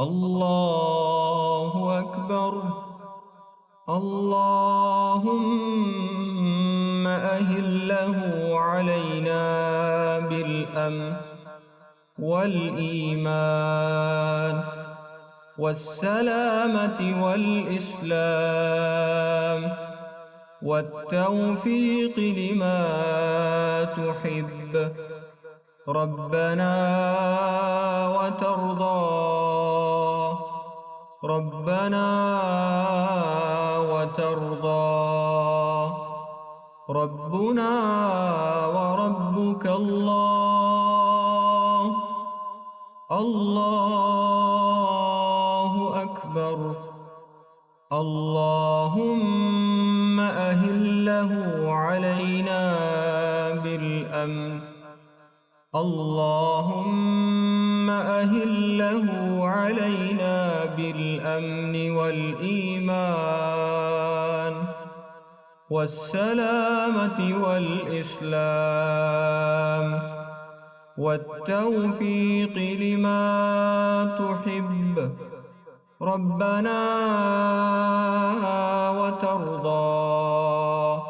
الله أكبر. اللهم أهله علينا بالأمن والإيمان والسلامة والإسلام والتوفيق لما تحب ربنا وترضى. ربنا وترضى. ربنا وربك الله. الله أكبر. اللهم أهله علينا بالأمن. اللهم أهله علينا بالأمن والإيمان والسلامة والإسلام والتوفيق لما تحب ربنا وترضى.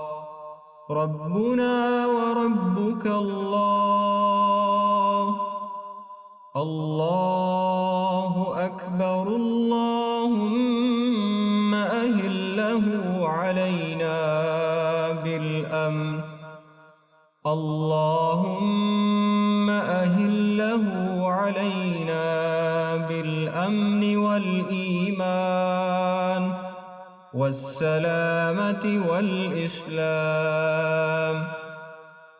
ربنا وربك الله. الله أكبر. اللهم أهله علينا بالأمن. اللهم أهله علينا بالأمن والإيمان والسلامة والإسلام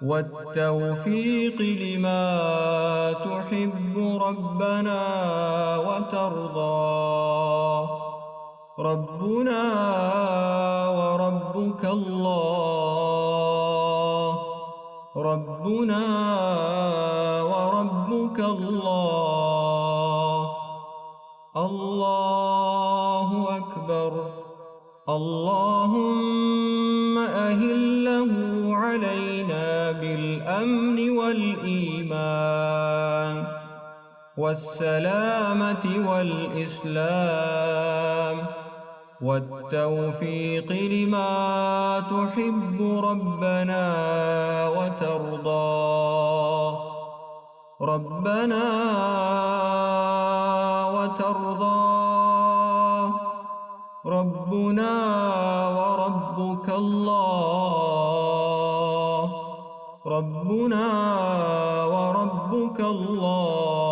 والتوفيق لما تحب ربنا وترضى. ربنا وربك الله. ربنا وربك الله. الله أكبر. اللهم أهله علينا بالأمن والإيمان والسلامة والإسلام والتوفيق لما تحب ربنا وترضى. ربنا وترضى. ربنا وربك الله. ربنا وربك الله.